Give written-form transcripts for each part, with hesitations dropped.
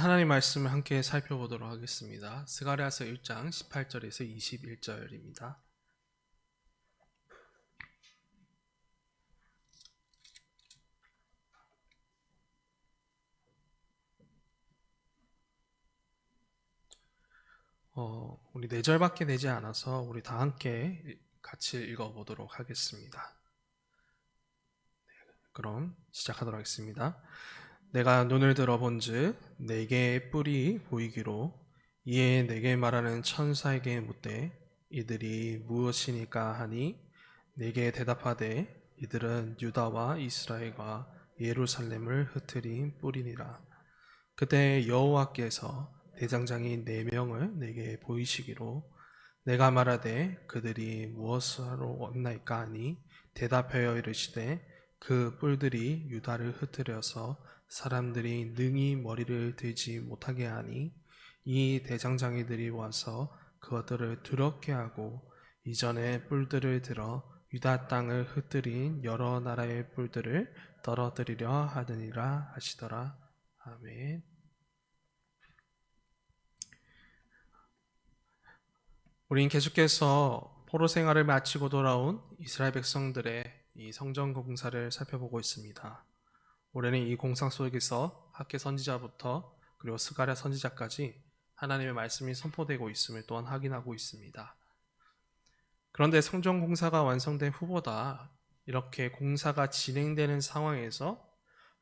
하나님 말씀을 함께 살펴보도록 하겠습니다. 스가랴서 1장 18절에서 21절입니다. 우리 4절밖에 되지 않아서 우리 다 함께 같이 읽어보도록 하겠습니다. 그럼 시작하도록 하겠습니다. 내가 눈을 들어본즉 내게 뿔이 보이기로 이에 내게 말하는 천사에게 묻되 이들이 무엇이니까 하니 내게 대답하되 이들은 유다와 이스라엘과 예루살렘을 흩트린 뿔이니라. 그때 여호와께서 대장장이 4명을 내게 보이시기로 내가 말하되 그들이 무엇으로 왔나이까 하니 대답하여 이르시되 그 뿔들이 유다를 흩트려서 사람들이 능히 머리를 들지 못하게 하니 이 대장장이들이 와서 그것들을 더럽게 하고 이전에 뿔들을 들어 유다 땅을 흩트린 여러 나라의 뿔들을 떨어뜨리려 하느니라 하시더라. 아멘. 우린 계속해서 포로 생활을 마치고 돌아온 이스라엘 백성들의 이 성전 공사를 살펴보고 있습니다. 올해는 이 공사 속에서 학개 선지자부터 그리고 스가랴 선지자까지 하나님의 말씀이 선포되고 있음을 또한 확인하고 있습니다. 그런데 성전 공사가 완성된 후보다 이렇게 공사가 진행되는 상황에서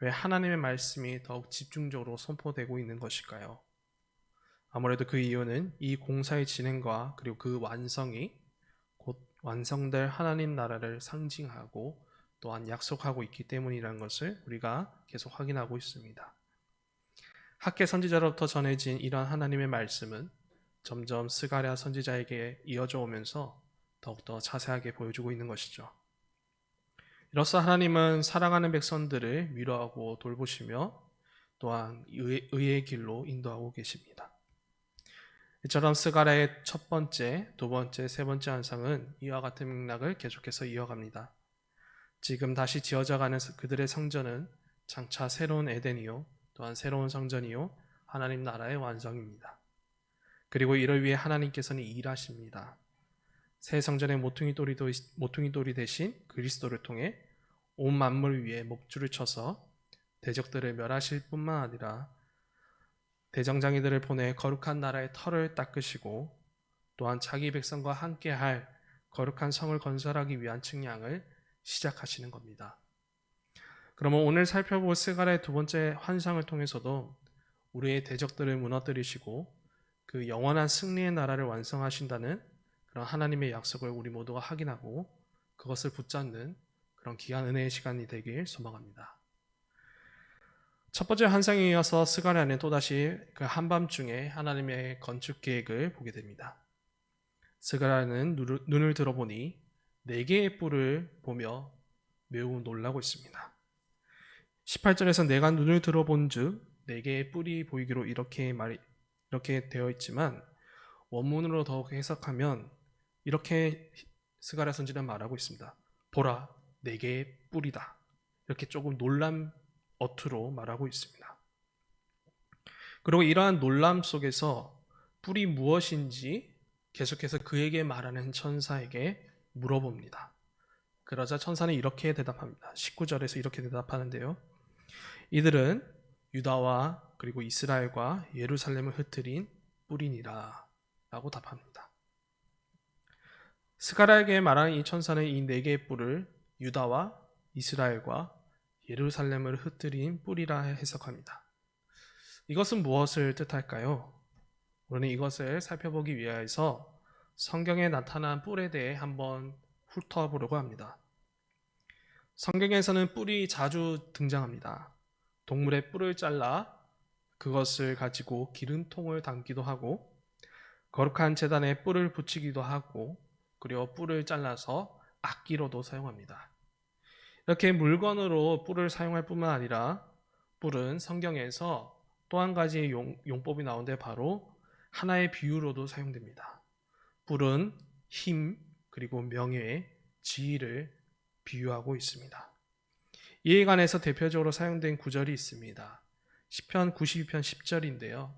왜 하나님의 말씀이 더욱 집중적으로 선포되고 있는 것일까요? 아무래도 그 이유는 이 공사의 진행과 그리고 그 완성이 곧 완성될 하나님 나라를 상징하고 또한 약속하고 있기 때문이라는 것을 우리가 계속 확인하고 있습니다. 학개 선지자로부터 전해진 이러한 하나님의 말씀은 점점 스가랴 선지자에게 이어져 오면서 더욱더 자세하게 보여주고 있는 것이죠. 이로써 하나님은 사랑하는 백성들을 위로하고 돌보시며 또한 의의 길로 인도하고 계십니다. 이처럼 스가랴의 첫 번째, 두 번째, 세 번째 환상은 이와 같은 맥락을 계속해서 이어갑니다. 지금 다시 지어져가는 그들의 성전은 장차 새로운 에덴이요 또한 새로운 성전이요 하나님 나라의 완성입니다. 그리고 이를 위해 하나님께서는 일하십니다. 새 성전의 모퉁이 돌이 대신 그리스도를 통해 온 만물 위에 목줄을 쳐서 대적들을 멸하실 뿐만 아니라 대장장이들을 보내 거룩한 나라의 터를 닦으시고 또한 자기 백성과 함께할 거룩한 성을 건설하기 위한 측량을 시작하시는 겁니다. 그러면 오늘 살펴볼 스가랴의 두 번째 환상을 통해서도 우리의 대적들을 무너뜨리시고 그 영원한 승리의 나라를 완성하신다는 그런 하나님의 약속을 우리 모두가 확인하고 그것을 붙잡는 그런 귀한 은혜의 시간이 되길 소망합니다. 첫 번째 환상에 이어서 스가랴는 또다시 그 한밤중에 하나님의 건축 계획을 보게 됩니다. 스가랴는 눈을 들어보니 4개의 뿔을 보며 매우 놀라고 있습니다. 18절에서 내가 눈을 들어본즉 4개의 뿔이 보이기로 이렇게 되어 있지만 원문으로 더욱 해석하면 이렇게 스가랴 선지자는 말하고 있습니다. 보라, 4개의 뿔이다. 이렇게 조금 놀람 어투로 말하고 있습니다. 그리고 이러한 놀람 속에서 뿔이 무엇인지 계속해서 그에게 말하는 천사에게 물어봅니다. 그러자 천사는 이렇게 대답합니다. 19절에서 이렇게 대답하는데요. 이들은 유다와 그리고 이스라엘과 예루살렘을 흩트린 뿔이니라 라고 답합니다. 스가랴에게 말하는 이 천사는 이 4개의 뿔을 유다와 이스라엘과 예루살렘을 흩트린 뿔이라 해석합니다. 이것은 무엇을 뜻할까요? 우리는 이것을 살펴보기 위해서 성경에 나타난 뿔에 대해 한번 훑어보려고 합니다. 성경에서는 뿔이 자주 등장합니다. 동물의 뿔을 잘라 그것을 가지고 기름통을 담기도 하고 거룩한 제단에 뿔을 붙이기도 하고 그리고 뿔을 잘라서 악기로도 사용합니다. 이렇게 물건으로 뿔을 사용할 뿐만 아니라 뿔은 성경에서 또 한 가지의 용법이 나오는데 바로 하나의 비유로도 사용됩니다. 뿔은 힘 그리고 명예, 지위를 비유하고 있습니다. 이에 관해서 대표적으로 사용된 구절이 있습니다. 시편 92편 10절인데요.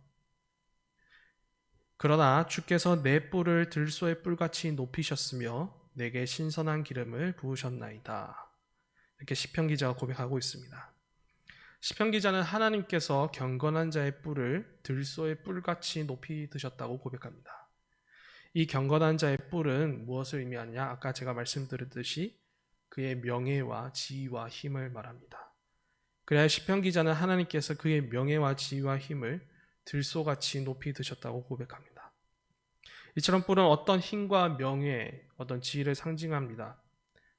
그러나 주께서 내 뿔을 들소의 뿔같이 높이셨으며 내게 신선한 기름을 부으셨나이다. 이렇게 시편 기자가 고백하고 있습니다. 시편 기자는 하나님께서 경건한 자의 뿔을 들소의 뿔같이 높이 드셨다고 고백합니다. 이 경건한 자의 뿔은 무엇을 의미하느냐? 아까 제가 말씀드렸듯이 그의 명예와 지위와 힘을 말합니다. 그래야 시편 기자는 하나님께서 그의 명예와 지위와 힘을 들소같이 높이 드셨다고 고백합니다. 이처럼 뿔은 어떤 힘과 명예, 어떤 지위를 상징합니다.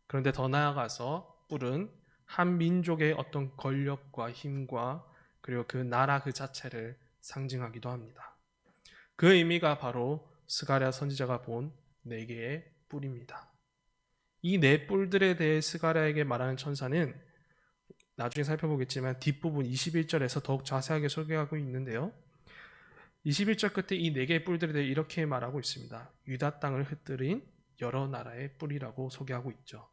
그런데 더 나아가서 뿔은 한 민족의 어떤 권력과 힘과 그리고 그 나라 그 자체를 상징하기도 합니다. 그 의미가 바로 스가랴 선지자가 본 네 개의 뿔입니다. 이 네 뿔들에 대해 스가랴에게 말하는 천사는 나중에 살펴보겠지만 뒷부분 21절에서 더욱 자세하게 소개하고 있는데요. 21절 끝에 이 네 개의 뿔들에 대해 이렇게 말하고 있습니다. 유다 땅을 흩뜨린 여러 나라의 뿔이라고 소개하고 있죠.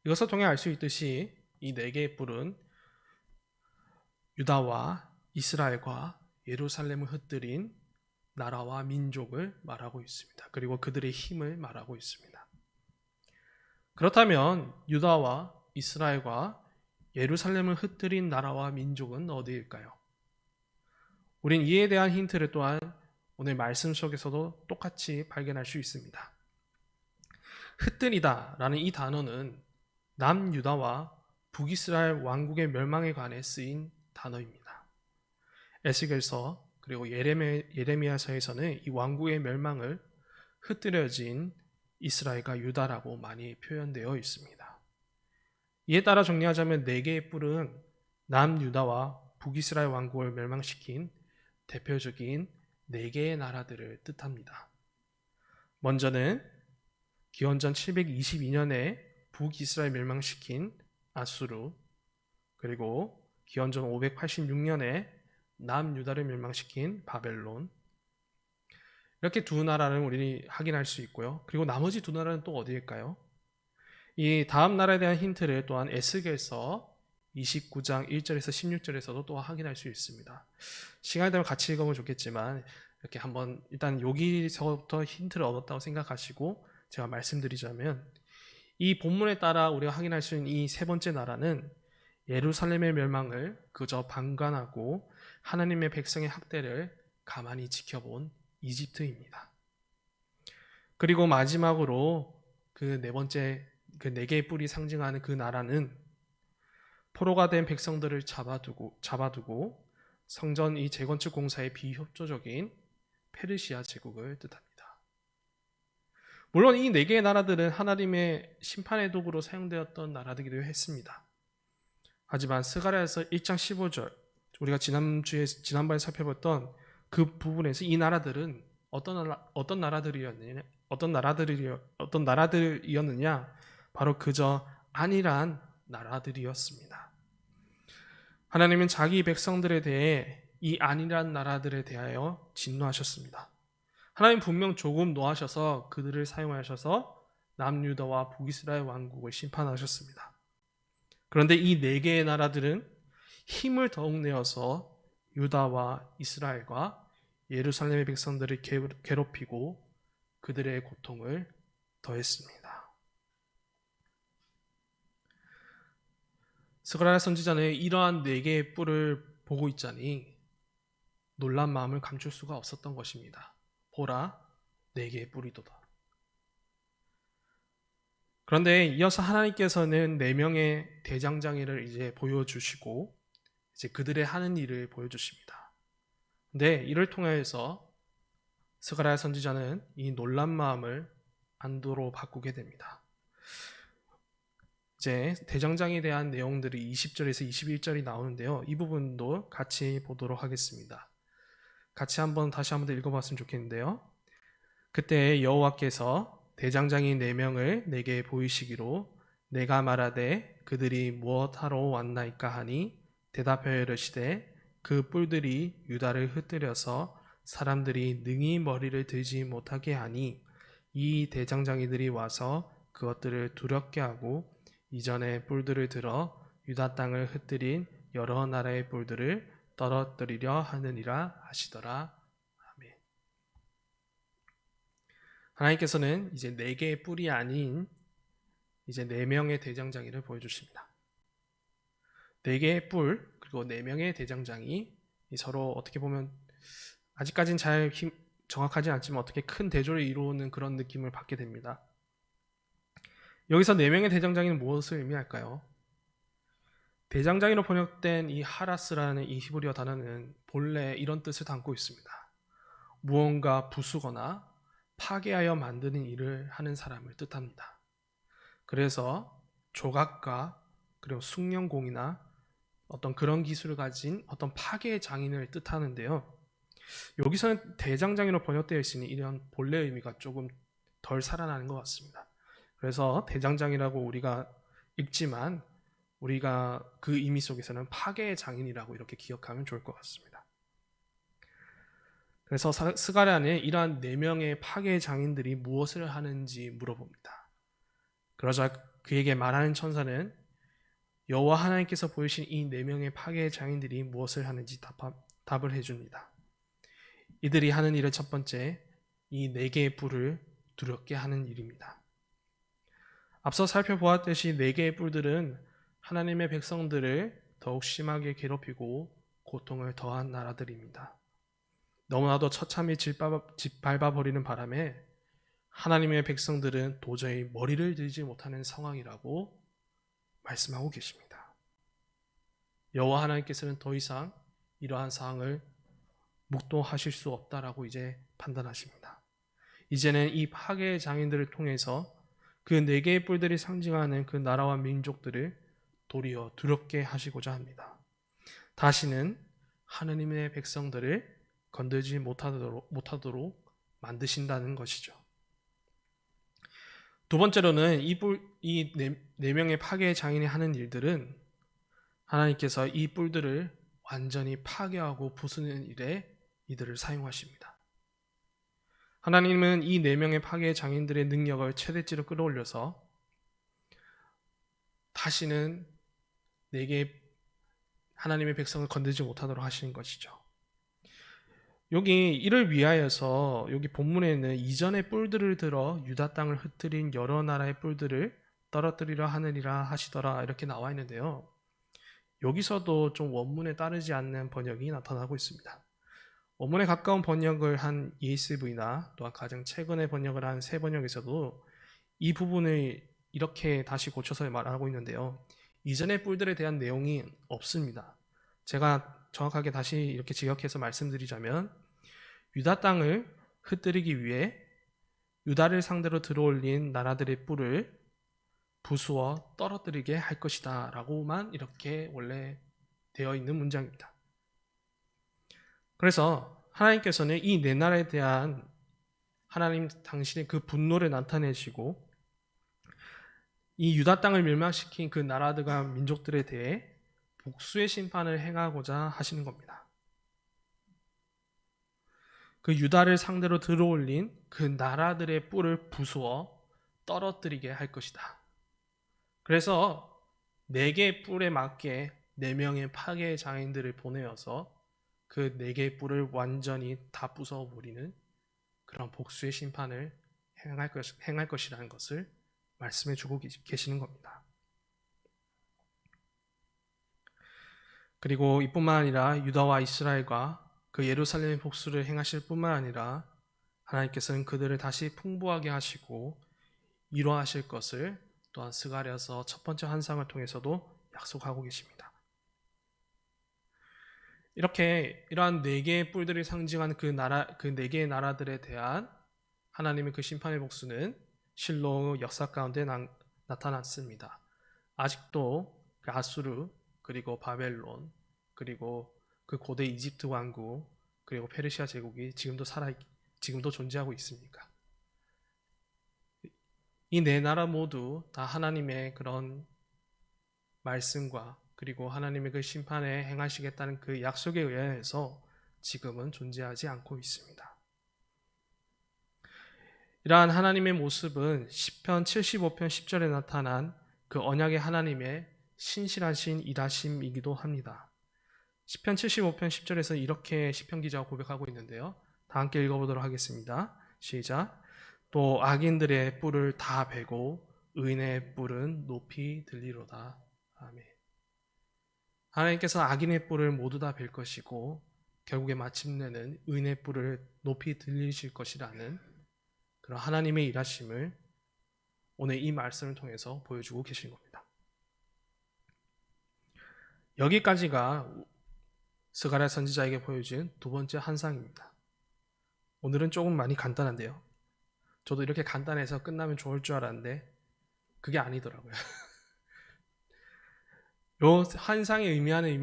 이것을 통해 알 수 있듯이 이 네 개의 뿔은 유다와 이스라엘과 예루살렘을 흩뜨린 나라와 민족을 말하고 있습니다. 그리고 그들의 힘을 말하고 있습니다. 그렇다면 유다와 이스라엘과 예루살렘을 흩뜨린 나라와 민족은 어디일까요? 우린 이에 대한 힌트를 또한 오늘 말씀 속에서도 똑같이 발견할 수 있습니다. 흩뜨리다 라는 이 단어는 남유다와 북이스라엘 왕국의 멸망에 관해 쓰인 단어입니다. 에스겔서 그리고 예레미야서에서는 이 왕국의 멸망을 흩뜨려진 이스라엘과 유다라고 많이 표현되어 있습니다. 이에 따라 정리하자면 네 개의 뿔은 남유다와 북이스라엘 왕국을 멸망시킨 대표적인 네 개의 나라들을 뜻합니다. 먼저는 기원전 722년에 북이스라엘 멸망시킨 아수르, 그리고 기원전 586년에 남유다를 멸망시킨 바벨론, 이렇게 두 나라를 우리 확인할 수 있고요. 그리고 나머지 두 나라는 또 어디일까요? 이 다음 나라에 대한 힌트를 또한 에스겔서 29장 1절에서 16절에서도 또 확인할 수 있습니다. 시간이 되면 같이 읽어보면 좋겠지만 이렇게 한번 일단 여기서부터 힌트를 얻었다고 생각하시고 제가 말씀드리자면 이 본문에 따라 우리가 확인할 수 있는 이 세 번째 나라는 예루살렘의 멸망을 그저 방관하고 하나님의 백성의 학대를 가만히 지켜본 이집트입니다. 그리고 마지막으로 그 네 번째 그 네 개의 뿔이 상징하는 그 나라는 포로가 된 백성들을 잡아두고 성전 이 재건축 공사에 비협조적인 페르시아 제국을 뜻합니다. 물론 이 네 개의 나라들은 하나님의 심판의 도구로 사용되었던 나라들이기도 했습니다. 하지만 스가랴에서 1장 15절 우리가 지난번에 살펴봤던 그 부분에서 이 나라들은 어떤 나라들이었느냐? 바로 그저 안일한 나라들이었습니다. 하나님은 자기 백성들에 대해 이 안일한 나라들에 대하여 진노하셨습니다. 하나님 분명 조금 노하셔서 그들을 사용하셔서 남유다와 북이스라엘 왕국을 심판하셨습니다. 그런데 이 네 개의 나라들은 힘을 더욱 내어서 유다와 이스라엘과 예루살렘의 백성들을 괴롭히고 그들의 고통을 더했습니다. 스가랴 선지자는 이러한 네 개의 뿔을 보고 있자니 놀란 마음을 감출 수가 없었던 것입니다. 보라, 네 개의 뿔이도다. 그런데 이어서 하나님께서는 네 명의 대장장이를 이제 보여주시고 이제 그들의 하는 일을 보여주십니다. 근데 이를 통해서 스가랴 선지자는 이 놀란 마음을 안도로 바꾸게 됩니다. 이제 대장장에 대한 내용들이 20절에서 21절이 나오는데요. 이 부분도 같이 보도록 하겠습니다. 다시 한번 더 읽어봤으면 좋겠는데요. 그때 여호와께서 대장장이 4명을 내게 보이시기로 내가 말하되 그들이 무엇하러 왔나이까 하니 대답하여 이르시되 그 뿔들이 유다를 흩뜨려서 사람들이 능히 머리를 들지 못하게 하니 이 대장장이들이 와서 그것들을 두렵게 하고 이전에 뿔들을 들어 유다 땅을 흩뜨린 여러 나라의 뿔들을 떨어뜨리려 하느니라 하시더라. 아멘. 하나님께서는 이제 4개의 뿔이 아닌 이제 4명의 대장장이를 보여주십니다. 4개의 뿔 그리고 4명의 대장장이 서로 어떻게 보면 아직까지는 잘 정확하지 않지만 어떻게 큰 대조를 이루는 그런 느낌을 받게 됩니다. 여기서 4명의 대장장이는 무엇을 의미할까요? 대장장이로 번역된 이 하라스라는 이 히브리어 단어는 본래 이런 뜻을 담고 있습니다. 무언가 부수거나 파괴하여 만드는 일을 하는 사람을 뜻합니다. 그래서 조각가 그리고 숙련공이나 어떤 그런 기술을 가진 어떤 파괴 장인을 뜻하는데요. 여기서는 대장장이로 번역되어 있으니 이런 본래 의미가 조금 덜 살아나는 것 같습니다. 그래서 대장장이라고 우리가 읽지만 우리가 그 의미 속에서는 파괴의 장인이라고 이렇게 기억하면 좋을 것 같습니다. 그래서 스가랴는 이러한 4명의 파괴의 장인들이 무엇을 하는지 물어봅니다. 그러자 그에게 말하는 천사는 여호와 하나님께서 보이신 이 4명의 파괴의 장인들이 무엇을 하는지 답을 해줍니다. 이들이 하는 일의 첫 번째, 이 4개의 뿔을 두렵게 하는 일입니다. 앞서 살펴보았듯이 4개의 뿔들은 하나님의 백성들을 더욱 심하게 괴롭히고 고통을 더한 나라들입니다. 너무나도 처참히 짓밟아버리는 바람에 하나님의 백성들은 도저히 머리를 들지 못하는 상황이라고 말씀하고 계십니다. 여호와 하나님께서는 더 이상 이러한 상황을 묵도하실 수 없다라고 이제 판단하십니다. 이제는 이 파괴의 장인들을 통해서 그 4개의 뿔들이 상징하는 그 나라와 민족들을 도리어 두렵게 하시고자 합니다. 다시는 하나님의 백성들을 건들지 못하도록 만드신다는 것이죠. 두 번째로는 이 4명의 파괴의 장인이 하는 일들은 하나님께서 이 뿔들을 완전히 파괴하고 부수는 일에 이들을 사용하십니다. 하나님은 이 4명의 파괴의 장인들의 능력을 최대치로 끌어올려서 다시는 4개의 하나님의 백성을 건들지 못하도록 하시는 것이죠. 여기 이를 위하여서 여기 본문에는 이전의 뿔들을 들어 유다 땅을 흩트린 여러 나라의 뿔들을 떨어뜨리려 하느니라 하시더라 이렇게 나와 있는데요. 여기서도 좀 원문에 따르지 않는 번역이 나타나고 있습니다. 원문에 가까운 번역을 한 ESV나 또한 가장 최근에 번역을 한 새 번역에서도 이 부분을 이렇게 다시 고쳐서 말하고 있는데요. 이전의 뿔들에 대한 내용이 없습니다. 제가 정확하게 다시 이렇게 직역해서 말씀드리자면 유다 땅을 흩뜨리기 위해 유다를 상대로 들어올린 나라들의 뿔을 부수어 떨어뜨리게 할 것이다 라고만 이렇게 원래 되어 있는 문장입니다. 그래서 하나님께서는 이 4나라에 대한 하나님 당신의 그 분노를 나타내시고 이 유다 땅을 멸망시킨 그 나라들과 민족들에 대해 복수의 심판을 행하고자 하시는 겁니다. 그 유다를 상대로 들어올린 그 나라들의 뿔을 부수어 떨어뜨리게 할 것이다. 그래서 4개의 뿔에 맞게 4명의 파괴의 장인들을 보내어서 그 4개의 뿔을 완전히 다 부숴버리는 그런 복수의 심판을 행할 것이라는 것을 말씀해 주고 계시는 겁니다. 그리고 이뿐만 아니라 유다와 이스라엘과 그 예루살렘의 복수를 행하실 뿐만 아니라 하나님께서는 그들을 다시 풍부하게 하시고 이루하실 것을 또한 스가랴서 첫 번째 환상을 통해서도 약속하고 계십니다. 이렇게 이러한 4개의 뿔들이 상징하는 그 4개의 나라들에 대한 하나님의 그 심판의 복수는 실로 역사 가운데 나타났습니다. 아직도 그 아수르 그리고 바벨론 그리고 그 고대 이집트 왕국 그리고 페르시아 제국이 지금도 존재하고 있습니까? 이 4나라 모두 다 하나님의 그런 말씀과 그리고 하나님의 그 심판에 행하시겠다는 그 약속에 의해서 지금은 존재하지 않고 있습니다. 이러한 하나님의 모습은 시편 75편 10절에 나타난 그 언약의 하나님의 신실하신 일하심이기도 합니다. 시편 75편 10절에서 이렇게 시편 기자가 고백하고 있는데요. 다 함께 읽어보도록 하겠습니다. 시작. 또 악인들의 뿔을 다 베고 의인의 뿔은 높이 들리로다. 아멘. 하나님께서 악인의 뿔을 모두 다 벨 것이고 결국에 마침내는 의인의 뿔을 높이 들리실 것이라는 그런 하나님의 일하심을 오늘 이 말씀을 통해서 보여주고 계신 겁니다. 여기까지가 스가랴 선지자에게 보여준 두 번째 환상입니다. 오늘은 조금 많이 간단한데요. 저도 이렇게 간단해서 끝나면 좋을 줄 알았는데 그게 아니더라고요. 요 환상이 의미하는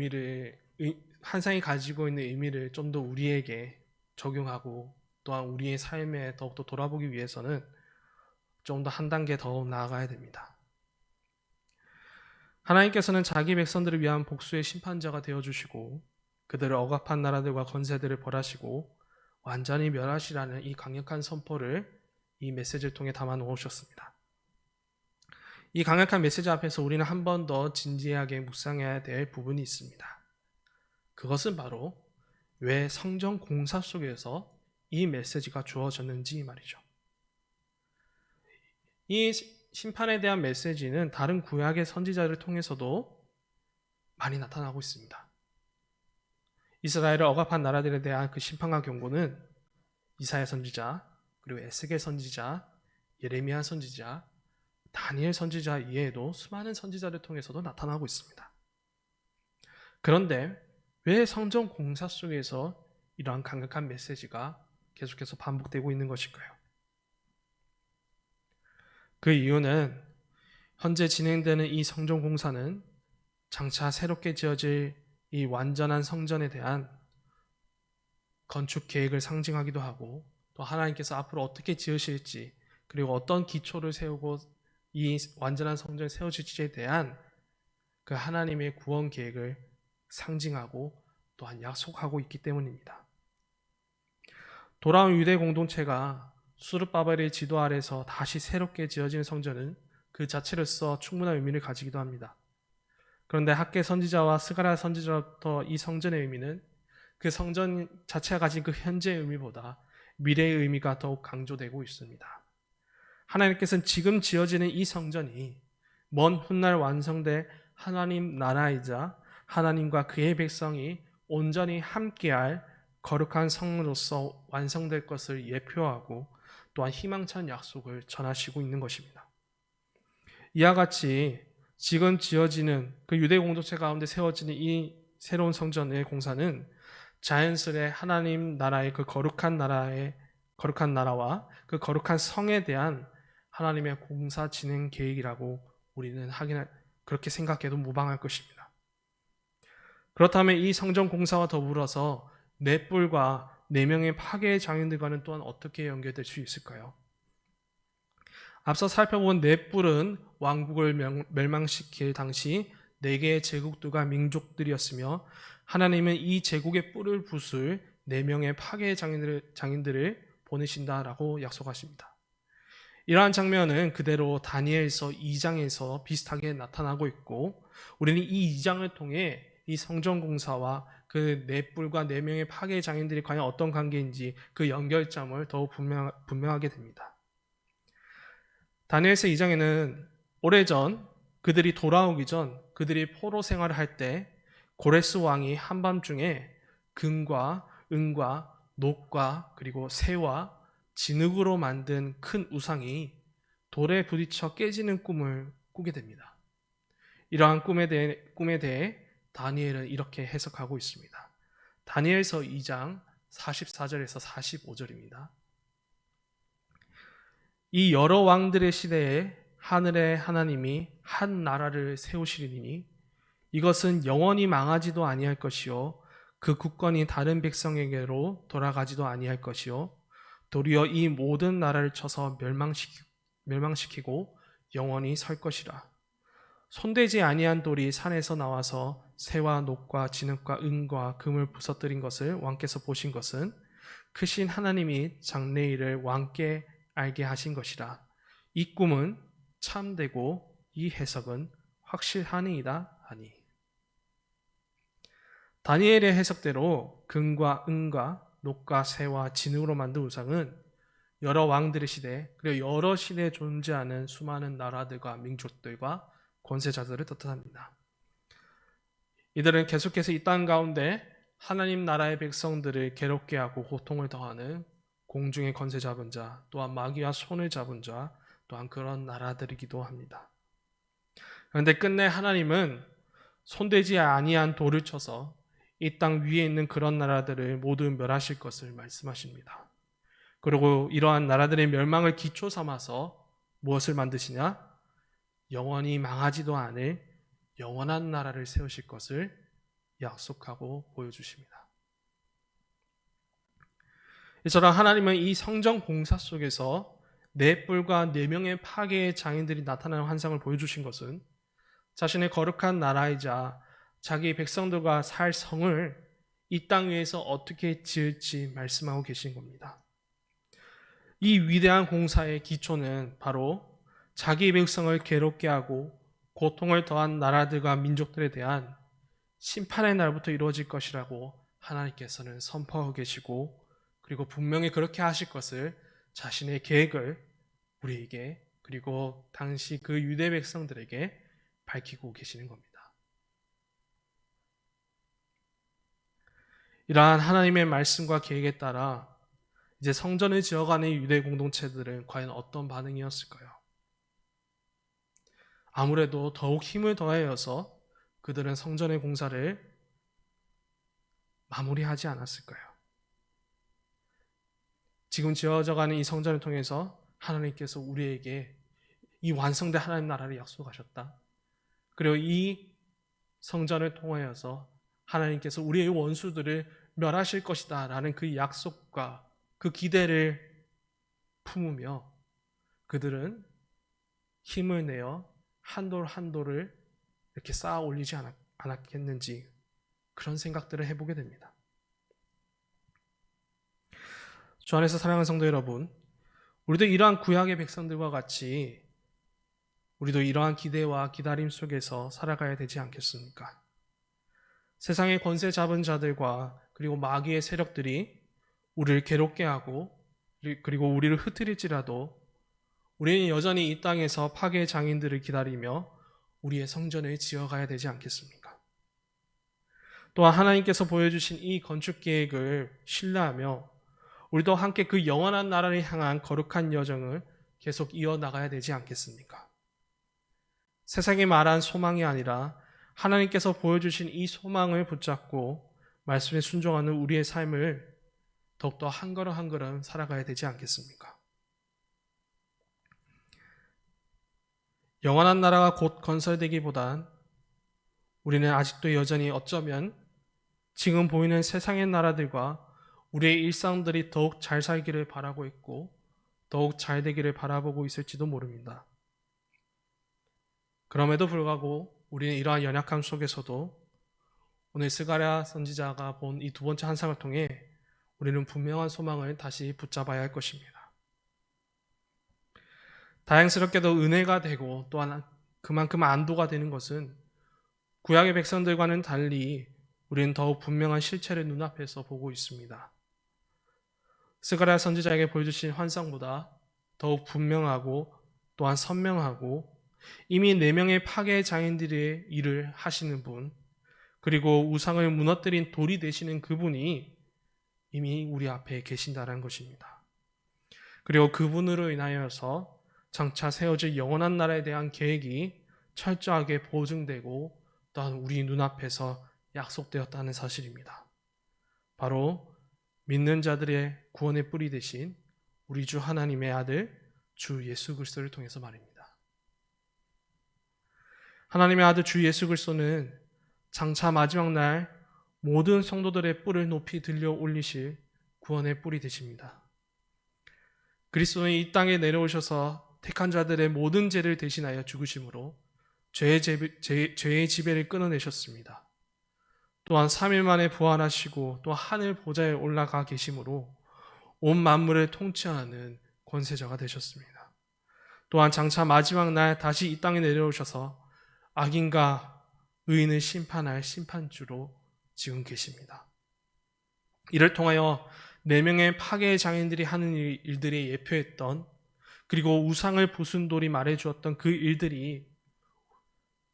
환상이 가지고 있는 의미를 좀 더 우리에게 적용하고 또한 우리의 삶에 더욱더 돌아보기 위해서는 좀 더 한 단계 더 나아가야 됩니다. 하나님께서는 자기 백성들을 위한 복수의 심판자가 되어주시고 그들을 억압한 나라들과 권세들을 벌하시고 완전히 멸하시라는 이 강력한 선포를 이 메시지를 통해 담아 놓으셨습니다. 이 강력한 메시지 앞에서 우리는 한 번 더 진지하게 묵상해야 될 부분이 있습니다. 그것은 바로 왜 성전 공사 속에서 이 메시지가 주어졌는지 말이죠. 이 심판에 대한 메시지는 다른 구약의 선지자를 통해서도 많이 나타나고 있습니다. 이스라엘을 억압한 나라들에 대한 그 심판과 경고는 이사야 선지자, 그리고 에스겔 선지자, 예레미야 선지자, 다니엘 선지자 이외에도 수많은 선지자를 통해서도 나타나고 있습니다. 그런데 왜 성전 공사 속에서 이러한 강력한 메시지가 계속해서 반복되고 있는 것일까요? 그 이유는 현재 진행되는 이 성전 공사는 장차 새롭게 지어질 이 완전한 성전에 대한 건축 계획을 상징하기도 하고 또 하나님께서 앞으로 어떻게 지으실지 그리고 어떤 기초를 세우고 이 완전한 성전을 세우실지에 대한 그 하나님의 구원 계획을 상징하고 또한 약속하고 있기 때문입니다. 돌아온 유대 공동체가 수르바벨의 지도 아래서 다시 새롭게 지어진 성전은 그 자체로서 충분한 의미를 가지기도 합니다. 그런데 학개 선지자와 스가랴 선지자로부터 이 성전의 의미는 그 성전 자체가 가진 그 현재의 의미보다 미래의 의미가 더욱 강조되고 있습니다. 하나님께서는 지금 지어지는 이 성전이 먼 훗날 완성될 하나님 나라이자 하나님과 그의 백성이 온전히 함께할 거룩한 성으로서 완성될 것을 예표하고 또한 희망찬 약속을 전하시고 있는 것입니다. 이와 같이 지금 지어지는 그 유대 공동체 가운데 세워지는 이 새로운 성전의 공사는 자연스레 하나님 나라의 그 거룩한 나라와 그 거룩한 성에 대한 하나님의 공사 진행 계획이라고 우리는 그렇게 생각해도 무방할 것입니다. 그렇다면 이 성전 공사와 더불어서 넷불과 4명의 파괴의 장인들과는 또한 어떻게 연결될 수 있을까요? 앞서 살펴본 넷불은 왕국을 멸망시킬 당시 4개의 제국들과 민족들이었으며 하나님은 이 제국의 뿔을 부술 4명의 파괴의 장인들을 보내신다라고 약속하십니다. 이러한 장면은 그대로 다니엘서 2장에서 비슷하게 나타나고 있고 우리는 이 2장을 통해 이 성전 공사와 그 넷불과 4명의 파괴의 장인들이 과연 어떤 관계인지 그 연결점을 더욱 분명하게 됩니다. 다니엘서 2장에는 오래전 그들이 돌아오기 전 그들이 포로 생활을 할 때 고레스 왕이 한밤중에 금과 은과 녹과 그리고 새와 진흙으로 만든 큰 우상이 돌에 부딪혀 깨지는 꿈을 꾸게 됩니다. 이러한 꿈에 대해 다니엘은 이렇게 해석하고 있습니다. 다니엘서 2장 44절에서 45절입니다. 이 여러 왕들의 시대에 하늘의 하나님이 한 나라를 세우시리니 이것은 영원히 망하지도 아니할 것이요 그 국권이 다른 백성에게로 돌아가지도 아니할 것이요 도리어 이 모든 나라를 쳐서 멸망시키고 영원히 설 것이라. 손대지 아니한 돌이 산에서 나와서 새와 녹과 진흙과 은과 금을 부서뜨린 것을 왕께서 보신 것은 크신 하나님이 장래일을 왕께 알게 하신 것이라. 이 꿈은 참되고 이 해석은 확실하니이다 하니. 다니엘의 해석대로 금과 은과 녹과 새와 진흙으로 만든 우상은 여러 왕들의 시대, 그리고 여러 시대에 존재하는 수많은 나라들과 민족들과 권세자들을 뜻합니다. 이들은 계속해서 이 땅 가운데 하나님 나라의 백성들을 괴롭게 하고 고통을 더하는 공중의 권세 잡은 자, 또한 마귀와 손을 잡은 자, 또한 그런 나라들이기도 합니다. 그런데 끝내 하나님은 손대지 아니한 돌을 쳐서 이 땅 위에 있는 그런 나라들을 모두 멸하실 것을 말씀하십니다. 그리고 이러한 나라들의 멸망을 기초 삼아서 무엇을 만드시냐? 영원히 망하지도 않을 영원한 나라를 세우실 것을 약속하고 보여주십니다. 이처럼 하나님은 이 성전 공사 속에서 네 뿔과 네 명의 파괴의 장인들이 나타나는 환상을 보여주신 것은 자신의 거룩한 나라이자 자기 백성들과 살 성을 이 땅 위에서 어떻게 지을지 말씀하고 계신 겁니다. 이 위대한 공사의 기초는 바로 자기 백성을 괴롭게 하고 고통을 더한 나라들과 민족들에 대한 심판의 날부터 이루어질 것이라고 하나님께서는 선포하고 계시고, 그리고 분명히 그렇게 하실 것을 자신의 계획을 우리에게, 그리고 당시 그 유대 백성들에게 밝히고 계시는 겁니다. 이러한 하나님의 말씀과 계획에 따라 이제 성전을 지어가는 유대 공동체들은 과연 어떤 반응이었을까요? 아무래도 더욱 힘을 더하여서 그들은 성전의 공사를 마무리하지 않았을까요? 지금 지어져가는 이 성전을 통해서 하나님께서 우리에게 이 완성된 하나님 나라를 약속하셨다. 그리고 이 성전을 통하여서 하나님께서 우리의 원수들을 멸하실 것이다 라는 그 약속과 그 기대를 품으며 그들은 힘을 내어 한 돌 한 돌을 이렇게 쌓아 올리지 않았겠는지, 그런 생각들을 해보게 됩니다. 주 안에서 사랑하는 성도 여러분, 우리도 이러한 구약의 백성들과 같이 우리도 이러한 기대와 기다림 속에서 살아가야 되지 않겠습니까? 세상의 권세 잡은 자들과 그리고 마귀의 세력들이 우리를 괴롭게 하고 그리고 우리를 흩트릴지라도 우리는 여전히 이 땅에서 파괴의 장인들을 기다리며 우리의 성전을 지어가야 되지 않겠습니까? 또한 하나님께서 보여주신 이 건축 계획을 신뢰하며 우리도 함께 그 영원한 나라를 향한 거룩한 여정을 계속 이어나가야 되지 않겠습니까? 세상이 말한 소망이 아니라 하나님께서 보여주신 이 소망을 붙잡고 말씀에 순종하는 우리의 삶을 더욱더 한 걸음 한 걸음 살아가야 되지 않겠습니까? 영원한 나라가 곧 건설되기보단 우리는 아직도 여전히 어쩌면 지금 보이는 세상의 나라들과 우리의 일상들이 더욱 잘 살기를 바라고 있고 더욱 잘 되기를 바라보고 있을지도 모릅니다. 그럼에도 불구하고 우리는 이러한 연약함 속에서도 오늘 스가랴 선지자가 본 이 두 번째 환상을 통해 우리는 분명한 소망을 다시 붙잡아야 할 것입니다. 다행스럽게도 은혜가 되고 또한 그만큼 안도가 되는 것은 구약의 백성들과는 달리 우리는 더욱 분명한 실체를 눈앞에서 보고 있습니다. 스가랴 선지자에게 보여주신 환상보다 더욱 분명하고 또한 선명하고 이미 4명의 파괴 장인들의 일을 하시는 분, 그리고 우상을 무너뜨린 돌이 되시는 그분이 이미 우리 앞에 계신다는 것입니다. 그리고 그분으로 인하여서 장차 세워질 영원한 나라에 대한 계획이 철저하게 보증되고 또한 우리 눈앞에서 약속되었다는 사실입니다. 바로 믿는 자들의 구원의 뿌리 되신 우리 주 하나님의 아들 주 예수 그리스도를 통해서 말입니다. 하나님의 아들 주 예수 그리스도는 장차 마지막 날 모든 성도들의 뿔을 높이 들려 올리실 구원의 뿔이 되십니다. 그리스도는 이 땅에 내려오셔서 택한 자들의 모든 죄를 대신하여 죽으심으로 죄의 지배를 끊어내셨습니다. 또한 3일 만에 부활하시고 또 하늘 보좌에 올라가 계심으로 온 만물을 통치하는 권세자가 되셨습니다. 또한 장차 마지막 날 다시 이 땅에 내려오셔서 악인과 의인을 심판할 심판주로 지금 계십니다. 이를 통하여 4명의 파괴 장인들이 하는 일들이 예표했던, 그리고 우상을 부순 돌이 말해주었던 그 일들이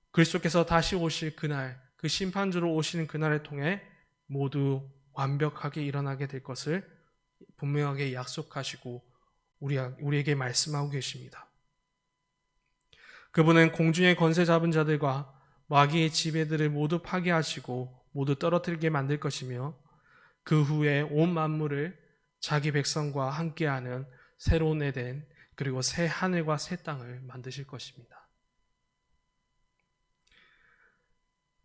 그리스도께서 다시 오실 그날, 그 심판주로 오시는 그날을 통해 모두 완벽하게 일어나게 될 것을 분명하게 약속하시고 우리에게 말씀하고 계십니다. 그분은 공중의 권세 잡은 자들과 마귀의 지배들을 모두 파괴하시고 모두 떨어뜨리게 만들 것이며, 그 후에 온 만물을 자기 백성과 함께하는 새로운 에덴, 그리고 새 하늘과 새 땅을 만드실 것입니다.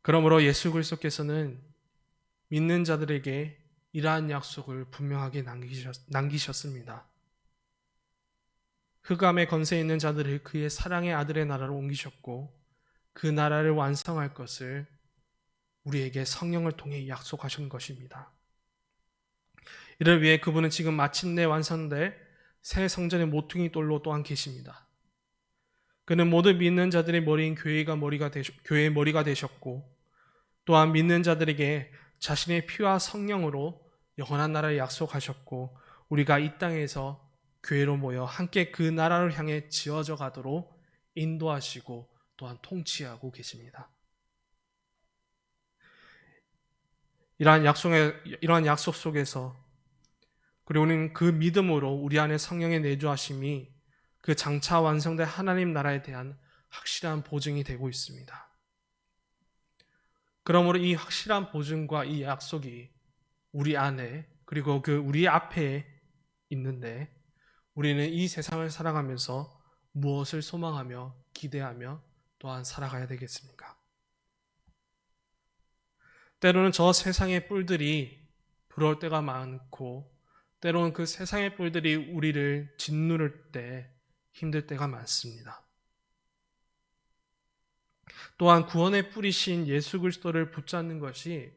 그러므로 예수 그리스도께서는 믿는 자들에게 이러한 약속을 분명하게 남기셨습니다. 흑암의 권세에 있는 자들을 그의 사랑의 아들의 나라로 옮기셨고, 그 나라를 완성할 것을 우리에게 성령을 통해 약속하신 것입니다. 이를 위해 그분은 지금 마침내 완성될 새 성전의 모퉁이 돌로 또한 계십니다. 그는 모든 믿는 자들의 머리인 교회의 머리가 되셨고, 또한 믿는 자들에게 자신의 피와 성령으로 영원한 나라를 약속하셨고, 우리가 이 땅에서 교회로 모여 함께 그 나라를 향해 지어져 가도록 인도하시고 또한 통치하고 계십니다. 이러한 약속 속에서, 그리고 우리는 그 믿음으로 우리 안에 성령의 내주하심이 그 장차 완성될 하나님 나라에 대한 확실한 보증이 되고 있습니다. 그러므로 이 확실한 보증과 이 약속이 우리 안에, 그리고 우리 앞에 있는데, 우리는 이 세상을 살아가면서 무엇을 소망하며 기대하며 또한 살아가야 되겠습니까? 때로는 저 세상의 뿔들이 부러울 때가 많고, 때로는 그 세상의 뿔들이 우리를 짓누를 때 힘들 때가 많습니다. 또한 구원의 뿌리신 예수 그리스도를 붙잡는 것이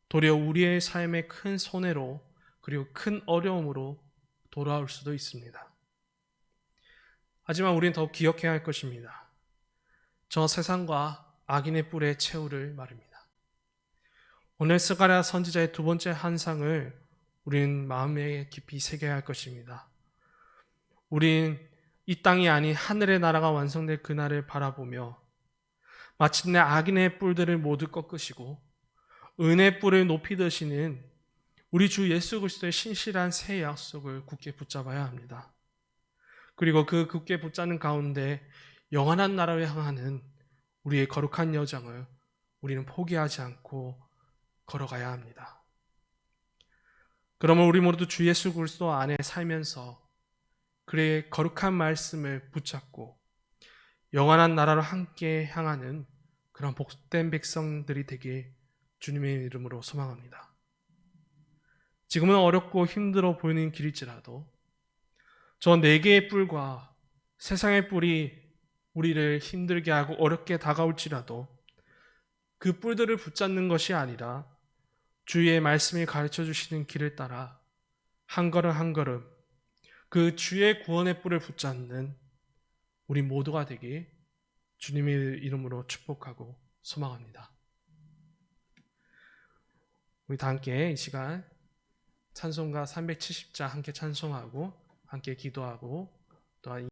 도리어 우리의 삶의 큰 손해로, 그리고 큰 어려움으로 돌아올 수도 있습니다. 하지만 우리는 더욱 기억해야 할 것입니다. 저 세상과 악인의 뿔의 최후를 말입니다. 오늘 스가랴 선지자의 2번째 환상을 우리는 마음에 깊이 새겨야 할 것입니다. 우린 이 땅이 아닌 하늘의 나라가 완성될 그날을 바라보며 마침내 악인의 뿔들을 모두 꺾으시고 은혜의 뿔을 높이 드시는 우리 주 예수 그리스도의 신실한 새 약속을 굳게 붙잡아야 합니다. 그리고 그 굳게 붙잡는 가운데 영원한 나라를 향하는 우리의 거룩한 여정을 우리는 포기하지 않고 걸어가야 합니다. 그러면 우리 모두 주 예수 그리스도 안에 살면서 그의 거룩한 말씀을 붙잡고 영원한 나라로 함께 향하는 그런 복된 백성들이 되길 주님의 이름으로 소망합니다. 지금은 어렵고 힘들어 보이는 길일지라도 저 4개의 뿔과 세상의 뿔이 우리를 힘들게 하고 어렵게 다가올지라도 그 뿔들을 붙잡는 것이 아니라 주의 말씀이 가르쳐 주시는 길을 따라 한 걸음 한 걸음 그 주의 구원의 뿔을 붙잡는 우리 모두가 되길 주님의 이름으로 축복하고 소망합니다. 우리 다 함께 이 시간 찬송가 370자 함께 찬송하고 함께 기도하고 또한